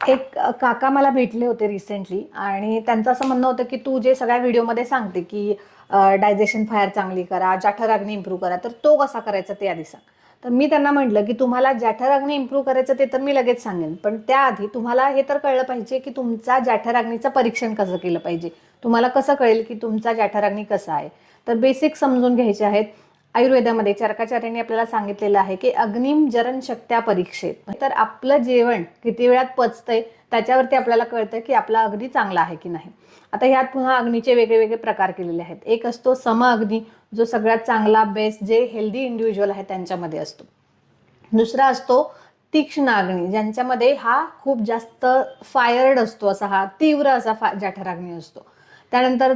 एक काका मला भेटले होते रिसेंटली आणि त्यांचं असं म्हणणं होतं की तू जे सगळ्या व्हिडिओमध्ये सांगते की डायजेशन फायर चांगली करा, जठराग्नी इम्प्रूव्ह करा, तर तो कसा करायचा ते आधी सांग. तर मी त्यांना म्हटलं की तुम्हाला जठराग्नी इम्प्रूव्ह करायचं ते तर मी लगेच सांगेन, पण त्याआधी तुम्हाला हे तर कळलं पाहिजे की तुमचा जठराग्नीचं परीक्षण कसं केलं पाहिजे. तुम्हाला कसं कळेल की तुमचा जठराग्नी कसा आहे. तर बेसिक समजून घ्यायचे आहेत. आयुर्वेदामध्ये चरकाचार्यांनी आपल्याला सांगितलेलं आहे की अग्निम जरण शक्त्या परीक्षेत. तर आपलं जेवण किती वेळात पचतंय त्याच्यावरती आपल्याला कळतं की आपला अग्नी चांगला आहे की नाही. आता ह्यात पुन्हा अग्नीचे वेगळे वेगळे प्रकार केलेले आहेत. एक असतो सम अग्नी, जो सगळ्यात चांगला बेस्ट जे हेल्दी इंडिव्हिज्युअल आहे त्यांच्यामध्ये असतो. दुसरा असतो तीक्ष्ण अग्नी, ज्यांच्यामध्ये हा खूप जास्त फायर्ड असतो, असा हा तीव्र असा जठराग्नी असतो. त्यानंतर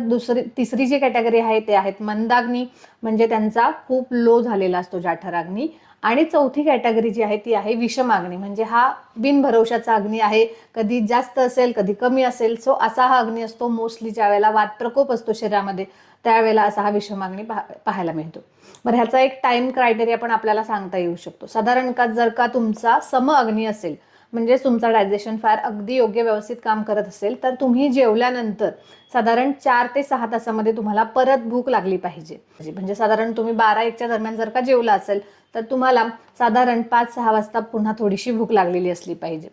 तिसरी जी कॅटेगरी आहे ते आहेत मंदाग्नी, म्हणजे त्यांचा खूप लो झालेला असतो जठराग्नी. आणि चौथी कॅटेगरी जी आहे ती आहे विषमाग्नी, म्हणजे हा बिनभरवशाचा अग्नी आहे, कधी जास्त असेल कधी कमी असेल. सो असा हा अग्नी असतो. मोस्टली ज्या वेळेला वात प्रकोप असतो शरीरामध्ये त्यावेळेला असा हा विषमाग्नी पाहायला मिळतो. बरं, ह्याचा एक टाइम क्रायटेरिया पण आपल्याला सांगता येऊ शकतो. साधारण जर का तुमचा सम अग्नी असेल, म्हणजे तुमचा डायजेशन फायर अगदी योग्य व्यवस्थित काम करत असेल, तर तुम्ही जेवल्यानंतर साधारण 4 ते 6 तासामध्ये तुम्हाला परत भूक लागली पाहिजे. म्हणजे साधारण तुम्ही 12-1च्या दरम्यान जर का जेवला असेल तर तुम्हाला साधारण 5-6 वाजता पुन्हा थोडीशी भूक लागलेली असली पाहिजे.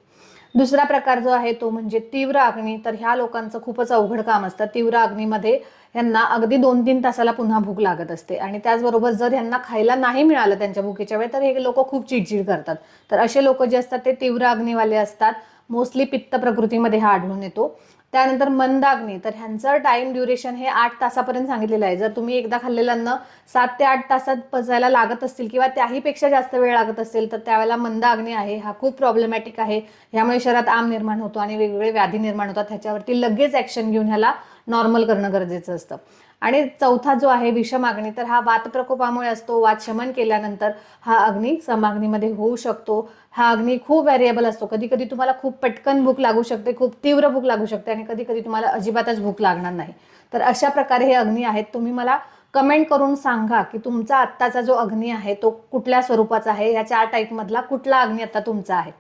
दुसरा प्रकार जो आहे तो म्हणजे तीव्र अग्नी. तर ह्या लोकांचं खूपच अवघड काम असतं. तीव्र अग्नीमध्ये ह्यांना अगदी 2-3 तासाला पुन्हा भूक लागत असते आणि त्याचबरोबर जर ह्यांना खायला नाही मिळालं त्यांच्या भुकेच्या वेळी तर हे लोक खूप चिडचिड करतात. तर असे लोक जे असतात ते तीव्र अग्नीवाले असतात. मोस्टली पित्त प्रकृतीमध्ये हा आढळून येतो. त्यानंतर मंदाग्नी, तर ह्यांचं टाइम ड्युरेशन हे 8 तासापर्यंत सांगितलेलं आहे. जर तुम्ही एकदा खाल्लेलं अन्न 7 ते 8 तासात पचायला लागत असतील किंवा त्याहीपेक्षा जास्त वेळ लागत असेल तर त्यावेळेला मंद अग्नी आहे. हा खूप प्रॉब्लेमॅटिक आहे. ह्यामुळे शरीरात आम निर्माण होतो आणि वेगवेगळे व्याधी निर्माण होतात. ह्याच्यावरती लगेच ऍक्शन घेऊन ह्याला नॉर्मल करणं गरजेचं असतं. आणि चौथा जो आहे विषमाग्नी, तर हा वात प्रकोपामुळे असतो. वात शमन केल्यानंतर हा अग्नी समाग्नीमध्ये होऊ शकतो. हा अग्नी खूप व्हेरिएबल असतो. कधी कधी तुम्हाला खूप पटकन भूक लागू शकते, खूप तीव्र भूक लागू शकते आणि कधी कधी तुम्हाला अजिबातच भूक लागणार नाही. तर अशा प्रकारे हे अग्नी आहेत. तुम्ही मला कमेंट करून सांगा की तुमचा आत्ताचा जो अग्नी आहे तो कुठल्या स्वरूपाचा आहे. या 4 टाईपमधला कुठला अग्नी आता तुमचा आहे.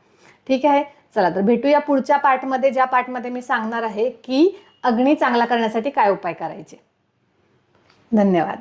ठीक आहे, चला तर भेटूया पुढच्या पार्टमध्ये, ज्या पार्टमध्ये मी सांगणार आहे की अग्नी चांगला करण्यासाठी काय उपाय करायचे. धन्यवाद.